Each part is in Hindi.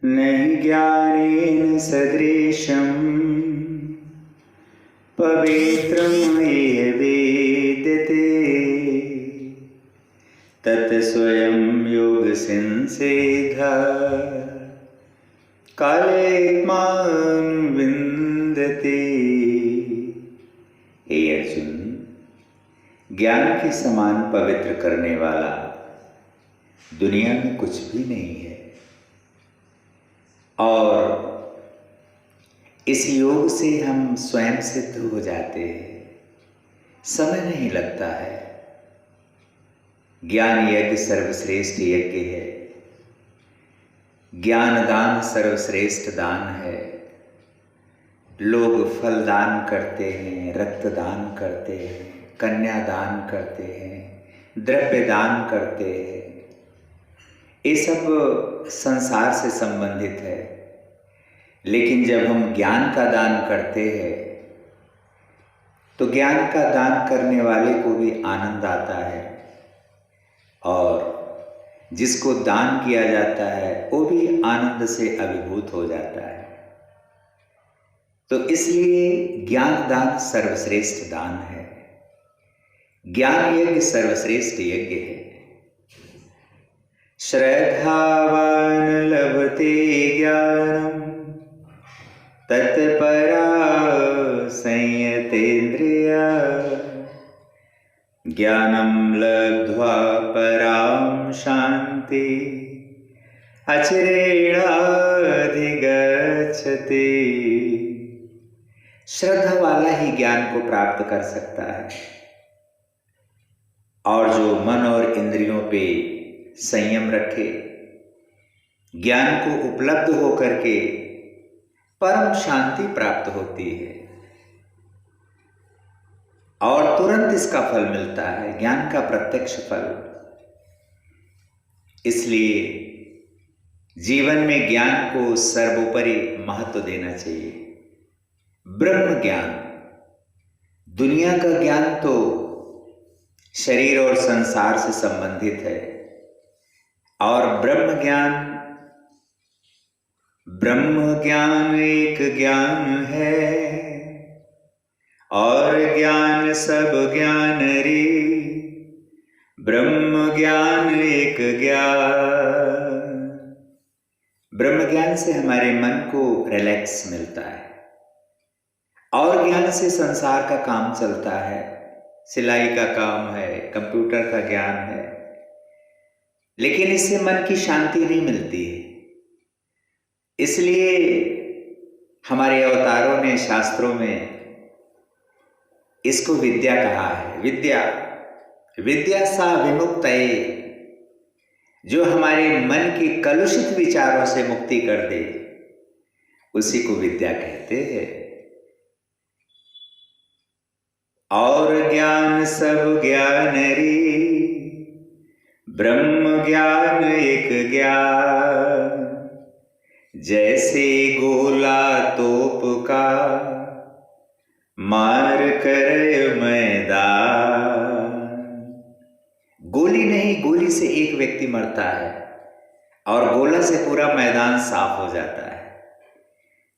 नहि ज्ञानेन सदृशं पवित्रम् इह वेद्यते तत् स्वयं योग संसिद्धः कालेत्मान् विन्दते। हे अर्जुन, ज्ञान के समान पवित्र करने वाला दुनिया में कुछ भी नहीं है। और इस योग से हम स्वयं सिद्ध हो जाते हैं, समय नहीं लगता है। ज्ञान यज्ञ सर्वश्रेष्ठ यज्ञ है। ज्ञान दान सर्वश्रेष्ठ दान है। लोग फल दान करते हैं, रक्त दान करते हैं, कन्या दान करते हैं, द्रव्य दान करते हैं। ये सब संसार से संबंधित है। लेकिन जब हम ज्ञान का दान करते हैं तो ज्ञान का दान करने वाले को भी आनंद आता है और जिसको दान किया जाता है वो भी आनंद से अभिभूत हो जाता है। तो इसलिए ज्ञान दान सर्वश्रेष्ठ दान है। ज्ञान यज्ञ सर्वश्रेष्ठ यज्ञ है। श्रद्धावान लभते ज्ञानम तत्परा संयतेन्द्रिया ज्ञानम लब्ध्वा पराम शांति अचिरेणाधिगच्छति। श्रद्धा वाला ही ज्ञान को प्राप्त कर सकता है और जो मन और इंद्रियों पे संयम रखे, ज्ञान को उपलब्ध होकर के परम शांति प्राप्त होती है और तुरंत इसका फल मिलता है, ज्ञान का प्रत्यक्ष फल। इसलिए जीवन में ज्ञान को सर्वोपरि महत्व देना चाहिए। ब्रह्म ज्ञान, दुनिया का ज्ञान तो शरीर और संसार से संबंधित है और ब्रह्म ज्ञान एक ज्ञान है और ज्ञान सब ज्ञान रे। ब्रह्म ज्ञान एक ज्ञान। ब्रह्म ज्ञान से हमारे मन को रिलैक्स मिलता है और ज्ञान से संसार का काम चलता है। सिलाई का काम है, कंप्यूटर का ज्ञान है, लेकिन इससे मन की शांति नहीं मिलती है। इसलिए हमारे अवतारों ने शास्त्रों में इसको विद्या कहा है। विद्या सा विमुक्तये, जो हमारे मन की कलुषित विचारों से मुक्ति कर दे, उसी को विद्या कहते हैं। और ज्ञान सब ज्ञान रे, ब्रह्म ज्ञान एक ज्ञान। जैसे गोला तोप का मार कर मैदान। गोली नहीं, गोली से एक व्यक्ति मरता है और गोला से पूरा मैदान साफ हो जाता है।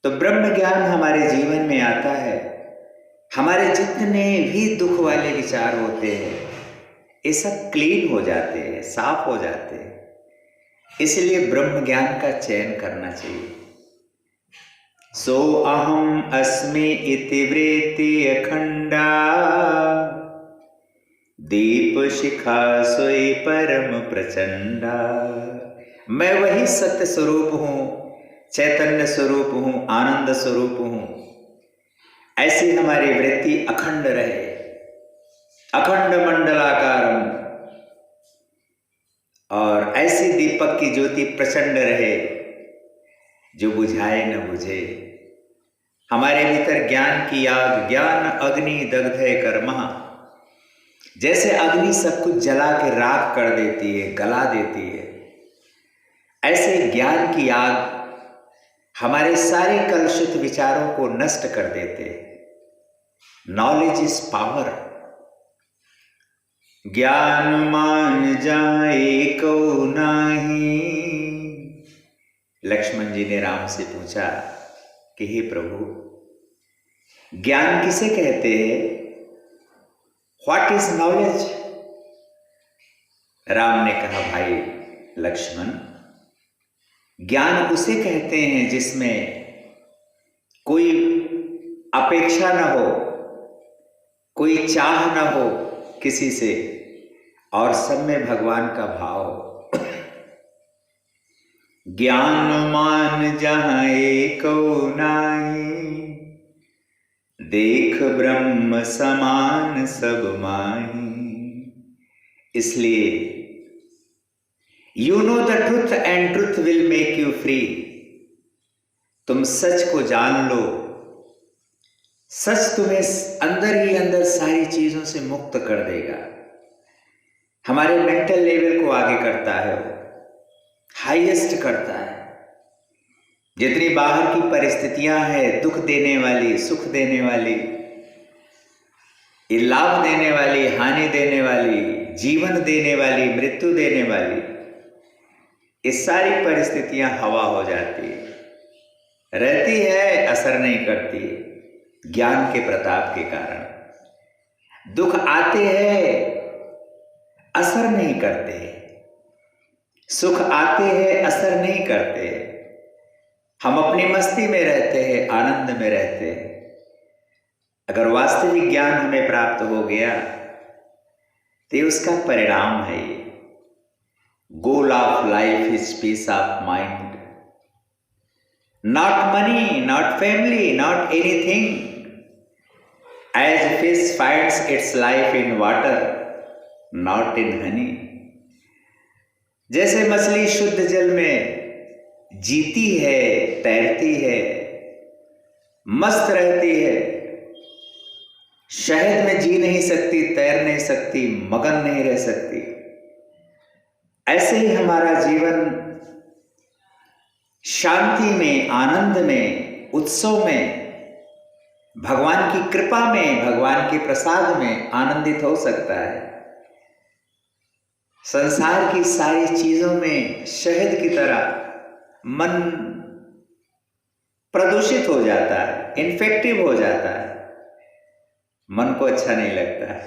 तो ब्रह्म ज्ञान हमारे जीवन में आता है। हमारे जितने भी दुख वाले विचार होते हैं ये सब क्लीन हो जाते हैं, साफ हो जाते हैं। इसलिए ब्रह्म ज्ञान का चयन करना चाहिए। सो अहम अस्मि इति वृत्ति अखंडा, दीप शिखा सोई परम प्रचंडा। मैं वही सत्य स्वरूप हूं, चैतन्य स्वरूप हूं, आनंद स्वरूप हूं। ऐसी हमारी वृत्ति अखंड रहे, अखंड मंडलाकारम, और ऐसी दीपक की ज्योति प्रचंड रहे जो बुझाए न बुझे। हमारे भीतर ज्ञान की आग, ज्ञान अग्नि दग्धे कर्मः, जैसे अग्नि सब कुछ जला के राख कर देती है, गला देती है, ऐसे ज्ञान की आग हमारे सारे कलुषित विचारों को नष्ट कर देते हैं। Knowledge is power. ज्ञान मान जाए को नाही, लक्ष्मण जी ने राम से पूछा कि हे प्रभु, ज्ञान किसे कहते हैं? What is knowledge? राम ने कहा, भाई लक्ष्मण, ज्ञान उसे कहते हैं जिसमें कोई अपेक्षा न हो, कोई चाह न हो किसी से, और सब में भगवान का भाव हो। ज्ञान मान जहां एको नाई, देख ब्रह्म समान सब माही। इसलिए you know the truth and truth will make you free. तुम सच को जान लो, सच तुम्हें अंदर ही अंदर सारी चीजों से मुक्त कर देगा। हमारे मेंटल लेवल को आगे करता है, वो हाईएस्ट करता है। जितनी बाहर की परिस्थितियां हैं, दुख देने वाली, सुख देने वाली, लाभ देने वाली, हानि देने वाली, जीवन देने वाली, मृत्यु देने वाली, ये सारी परिस्थितियां हवा हो जाती है, रहती है, असर नहीं करती, ज्ञान के प्रताप के कारण। दुख आते हैं, असर नहीं करते, सुख आते हैं, असर नहीं करते। हम अपनी मस्ती में रहते हैं, आनंद में रहते हैं। अगर वास्तविक ज्ञान हमें प्राप्त हो गया तो ये उसका परिणाम है। ये goal of life is peace of mind, not money, not family, not anything. As fish finds its life in water, not in honey. जैसे मछली शुद्ध जल में जीती है, तैरती है, मस्त रहती है, शहद में जी नहीं सकती, तैर नहीं सकती, मगन नहीं रह सकती, ऐसे ही हमारा जीवन शांति में, आनंद में, उत्सव में, भगवान की कृपा में, भगवान के प्रसाद में आनंदित हो सकता है। संसार की सारी चीजों में शहद की तरह मन प्रदूषित हो जाता है, इन्फेक्टिव हो जाता है, मन को अच्छा नहीं लगता है।